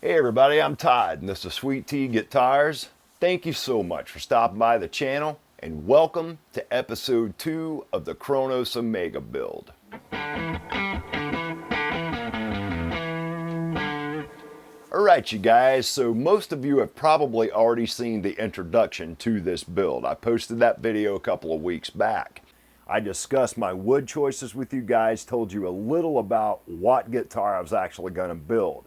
Hey everybody, I'm Todd and this is Sweet Tea Guitars. Thank you so much for stopping by the channel and welcome to episode 2 of the Kronos-Omega build. Alright you guys, so most of you have probably already seen the introduction to this build. I posted that video a couple of weeks back. I discussed my wood choices with you guys, told you a little about what guitar I was actually going to build.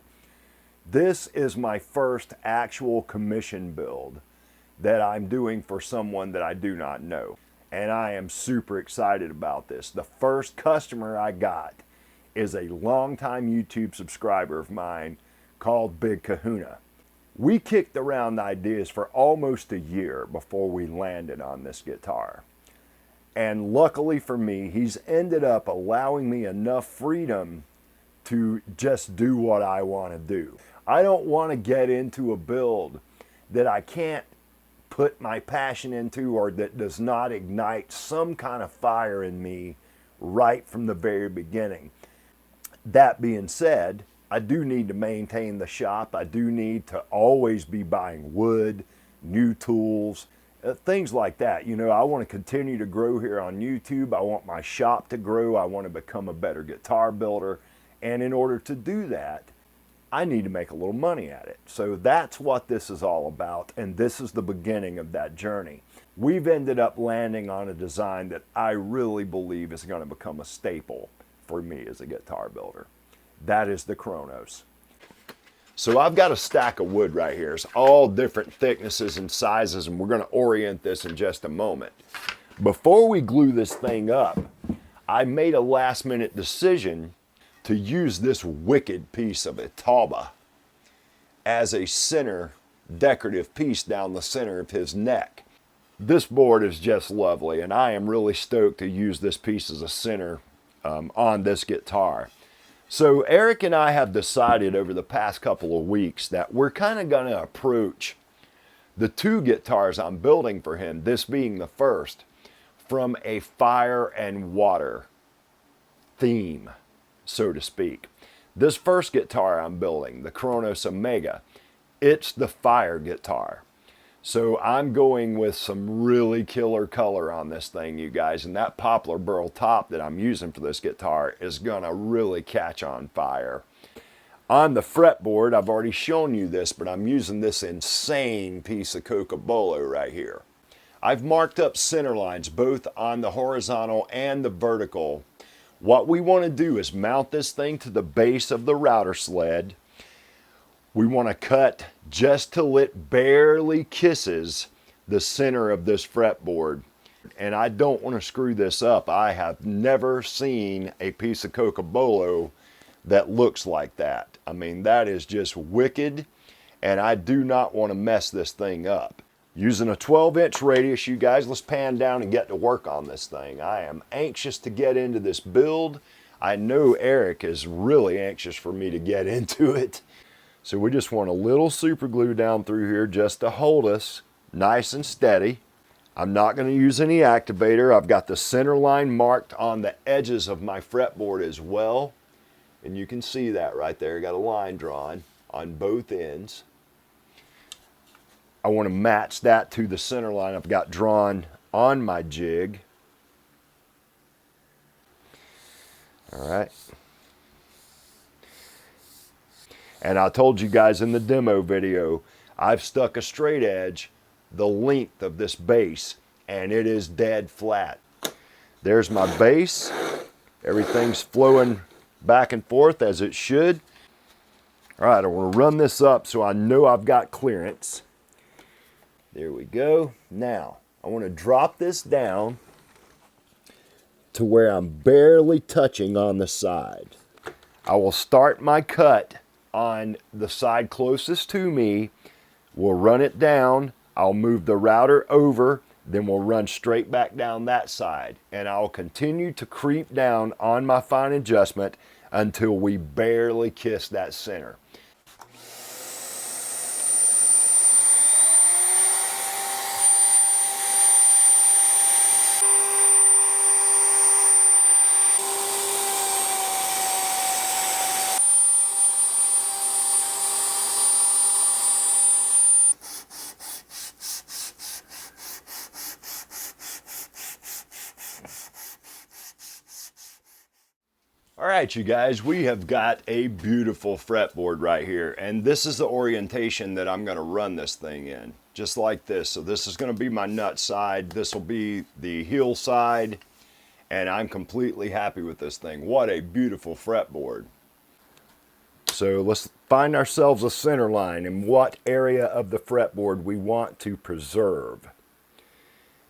This is my first actual commission build that I'm doing for someone that I do not know. And I am super excited about this. The first customer I got is a longtime YouTube subscriber of mine called Big Kahuna. We kicked around ideas for almost a year before we landed on this guitar. And luckily for me, he's ended up allowing me enough freedom to just do what I want to do. I don't want to get into a build that I can't put my passion into or that does not ignite some kind of fire in me right from the very beginning. That being said, I do need to maintain the shop. I do need to always be buying wood, new tools, things like that. You know, I want to continue to grow here on YouTube. I want my shop to grow. I want to become a better guitar builder. And in order to do that, I need to make a little money at it. So that's what this is all about, and this is the beginning of that journey. We've ended up landing on a design that I really believe is going to become a staple for me as a guitar builder. That is the Kronos. So I've got a stack of wood right here. It's all different thicknesses and sizes, and we're going to orient this in just a moment. Before we glue this thing up, I made a last-minute decision to use this wicked piece of Itauba as a center decorative piece down the center of his neck. This board is just lovely, and I am really stoked to use this piece as a center on this guitar. So Eric and I have decided over the past couple of weeks that we're kind of going to approach the two guitars I'm building for him, this being the first, from a fire and water theme, so to speak. This first guitar I'm building, the Kronos-Omega, it's the fire guitar. So I'm going with some really killer color on this thing, you guys, and that poplar burl top that I'm using for this guitar is gonna really catch on fire. On the fretboard, I've already shown you this, but I'm using this insane piece of cocobolo right here. I've marked up center lines both on the horizontal and the vertical. What we want to do is mount this thing to the base of the router sled. We want to cut just till it barely kisses the center of this fretboard. And I don't want to screw this up. I have never seen a piece of cocobolo that looks like that. I mean, that is just wicked, and I do not want to mess this thing up. Using a 12-inch radius, you guys, let's pan down and get to work on this thing. I am anxious to get into this build. I know Eric is really anxious for me to get into it. So we just want a little super glue down through here just to hold us nice and steady. I'm not going to use any activator. I've got the center line marked on the edges of my fretboard as well. And you can see that right there. Got a line drawn on both ends. I want to match that to the center line I've got drawn on my jig. All right. And I told you guys in the demo video, I've stuck a straight edge the length of this base, and it is dead flat. There's my base. Everything's flowing back and forth as it should. All right, I want to run this up so I know I've got clearance. There we go. Now, I want to drop this down to where I'm barely touching on the side. I will start my cut on the side closest to me. We'll run it down. I'll move the router over, then we'll run straight back down that side. And I'll continue to creep down on my fine adjustment until we barely kiss that center. All right, you guys, we have got a beautiful fretboard right here, and this is the orientation that I'm going to run this thing in, just like this. So this is going to be my nut side, this will be the heel side, and I'm completely happy with this thing. What a beautiful fretboard. So let's find ourselves a center line and what area of the fretboard we want to preserve.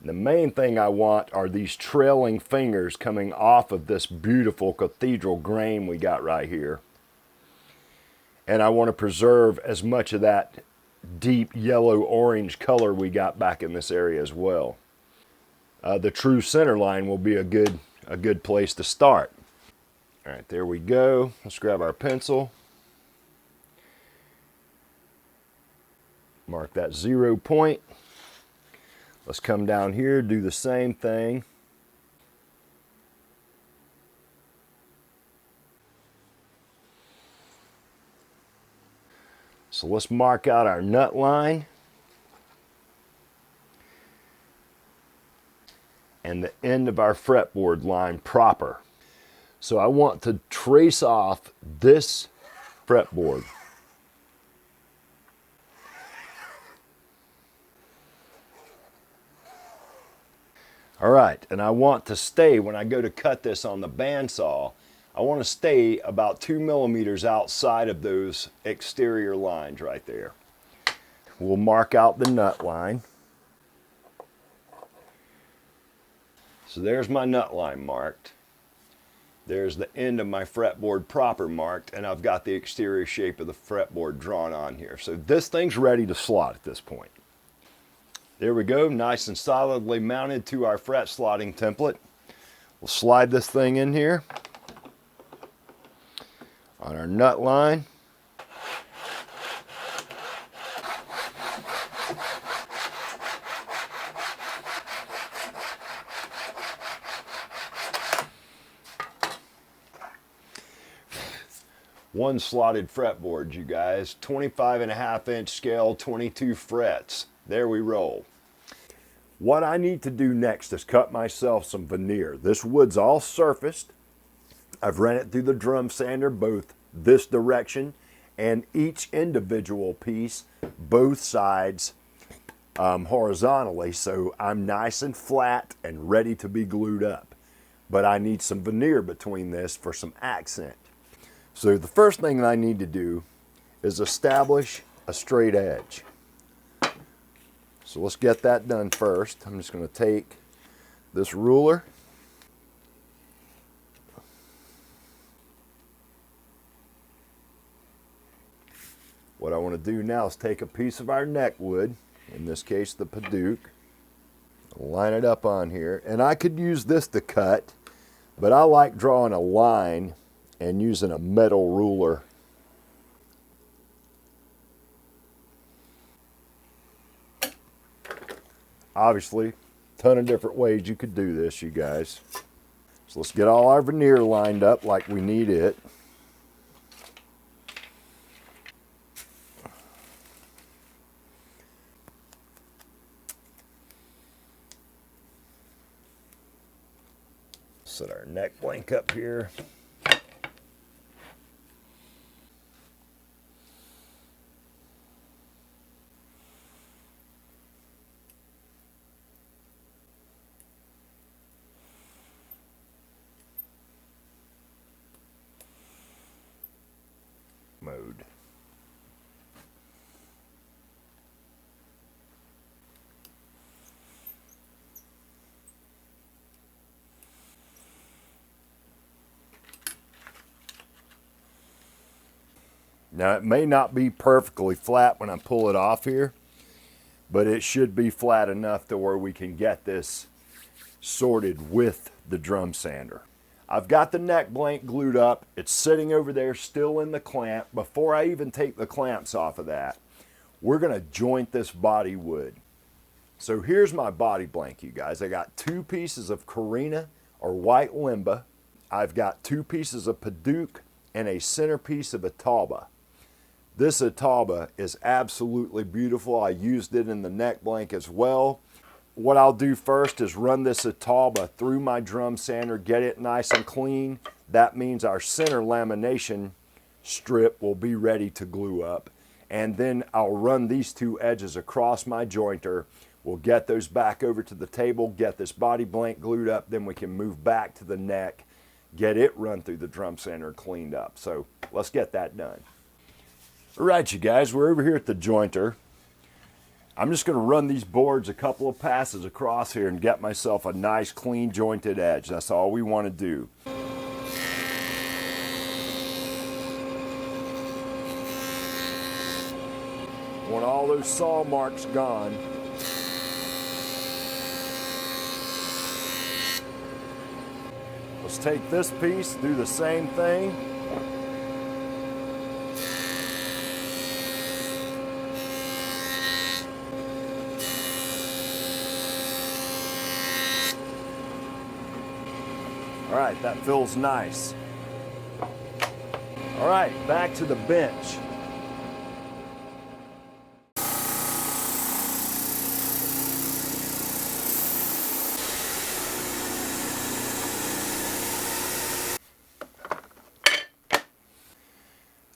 The main thing I want are these trailing fingers coming off of this beautiful cathedral grain we got right here. And I want to preserve as much of that deep yellow-orange color we got back in this area as well. The true center line will be a good place to start. All right, there we go. Let's grab our pencil. Mark that 0 point. Let's come down here, do the same thing. So let's mark out our nut line and the end of our fretboard line proper. So I want to trace off this fretboard. All right, and I want to stay, when I go to cut this on the bandsaw, I want to stay about 2 millimeters outside of those exterior lines right there. We'll mark out the nut line. So there's my nut line marked. There's the end of my fretboard proper marked, and I've got the exterior shape of the fretboard drawn on here. So this thing's ready to slot at this point. There we go, nice and solidly mounted to our fret slotting template. We'll slide this thing in here on our nut line. One slotted fretboard, you guys, 25.5-inch scale, 22 frets. There we roll. What I need to do next is cut myself some veneer. This wood's all surfaced. I've ran it through the drum sander, both this direction and each individual piece, both sides horizontally, so I'm nice and flat and ready to be glued up. But I need some veneer between this for some accent. So the first thing that I need to do is establish a straight edge. So let's get that done first. I'm just going to take this ruler. What I want to do now is take a piece of our neck wood, in this case the Padauk, line it up on here. And I could use this to cut, but I like drawing a line and using a metal ruler. Obviously, a ton of different ways you could do this, you guys. So let's get all our veneer lined up like we need it. Set our neck blank up here. Mode. Now it may not be perfectly flat when I pull it off here, but it should be flat enough to where we can get this sorted with the drum sander. I've got the neck blank glued up. It's sitting over there still in the clamp. Before I even take the clamps off of that, we're going to joint this body wood. So here's my body blank, you guys. I got 2 pieces of Korina or white limba. I've got 2 pieces of Padauk and a centerpiece of Itauba. This Itauba is absolutely beautiful. I used it in the neck blank as well. What I'll do first is run this Itauba through my drum sander, get it nice and clean. that means our center lamination strip will be ready to glue up. And then I'll run these two edges across my jointer. We'll get those back over to the table, get this body blank glued up, then we can move back to the neck, get it run through the drum sander, cleaned up. So let's get that done. All right, you guys, we're over here at the jointer. I'm just going to run these boards a couple of passes across here and get myself a nice clean jointed edge. That's all we want to do. Want all those saw marks gone. Let's take this piece, do the same thing. All right, that feels nice. All right, back to the bench.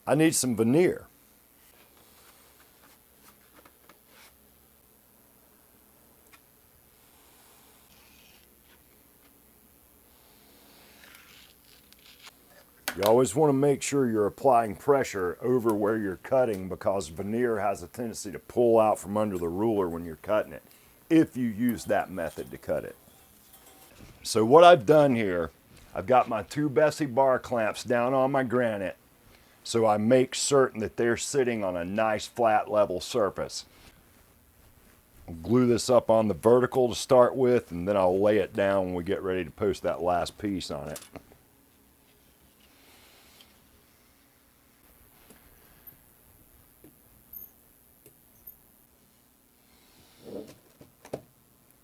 I need some veneer. You always want to make sure you're applying pressure over where you're cutting, because veneer has a tendency to pull out from under the ruler when you're cutting it, if you use that method to cut it. So what I've done here, I've got my two Bessie bar clamps down on my granite, so I make certain that they're sitting on a nice flat level surface. I'll glue this up on the vertical to start with, and then I'll lay it down when we get ready to post that last piece on it.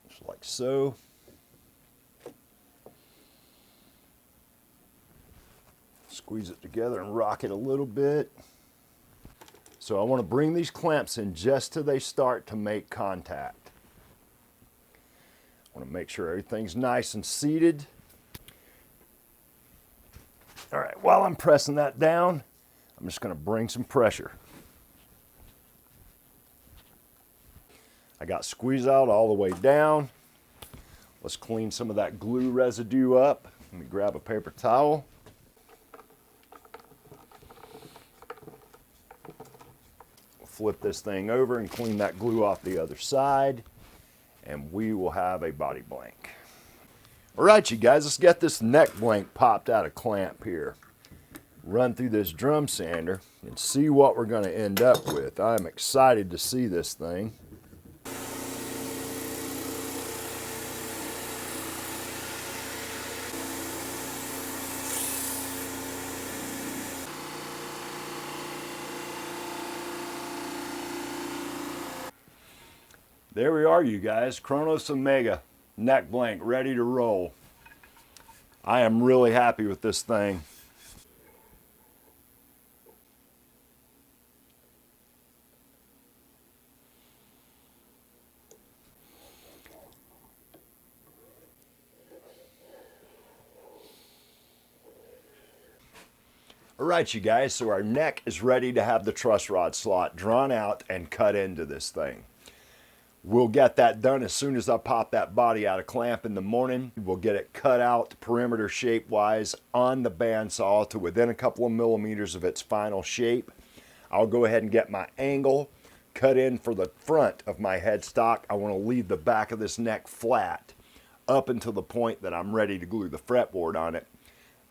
Just like so. Squeeze it together and rock it a little bit. So I want to bring these clamps in just till they start to make contact. I want to make sure everything's nice and seated. All right, while I'm pressing that down, I'm just going to bring some pressure. I got squeeze out all the way down. Let's clean some of that glue residue up. Let me grab a paper towel. Flip this thing over and clean that glue off the other side, and we will have a body blank. All right, you guys, let's get this neck blank popped out of clamp here. Run through this drum sander and see what we're going to end up with. I'm excited to see this thing. There we are, you guys. Kronos-Omega neck blank ready to roll. I am really happy with this thing. All right, you guys, so our neck is ready to have the truss rod slot drawn out and cut into this thing. We'll get that done as soon as I pop that body out of clamp in the morning. We'll get it cut out perimeter shape wise on the bandsaw to within a couple of millimeters of its final shape. I'll go ahead and get my angle cut in for the front of my headstock. I want to leave the back of this neck flat up until the point that I'm ready to glue the fretboard on it.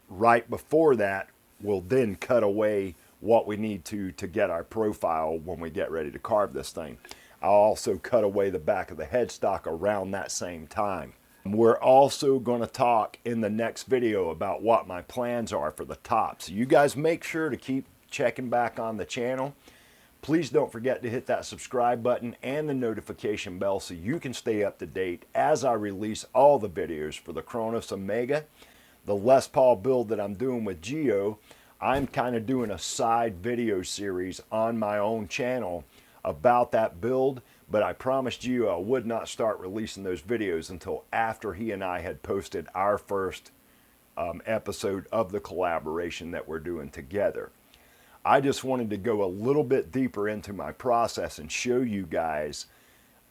Right before that, we'll then cut away what we need to get our profile when we get ready to carve this thing. I'll also cut away the back of the headstock around that same time. We're also going to talk in the next video about what my plans are for the top. So you guys make sure to keep checking back on the channel. Please don't forget to hit that subscribe button and the notification bell so you can stay up to date as I release all the videos for the Kronos-Omega. The Les Paul build that I'm doing with Geo, I'm kind of doing a side video series on my own channel about that build, but I promised you I would not start releasing those videos until after he and I had posted our first episode of the collaboration that we're doing together. I just wanted to go a little bit deeper into my process and show you guys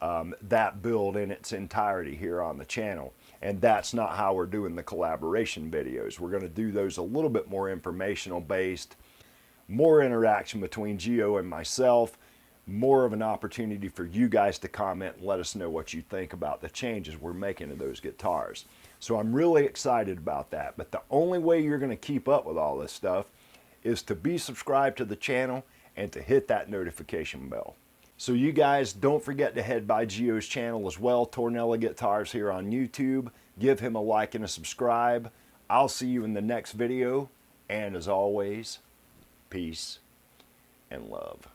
that build in its entirety here on the channel. And that's not how we're doing the collaboration videos. We're going to do those a little bit more informational based, more interaction between Gio and myself, more of an opportunity for you guys to comment and let us know what you think about the changes we're making to those guitars. So I'm really excited about that. But the only way you're going to keep up with all this stuff is to be subscribed to the channel and to hit that notification bell. So you guys don't forget to head by Gio's channel as well, Tornella Guitars here on YouTube. Give him a like and a subscribe. I'll see you in the next video. And as always, peace and love.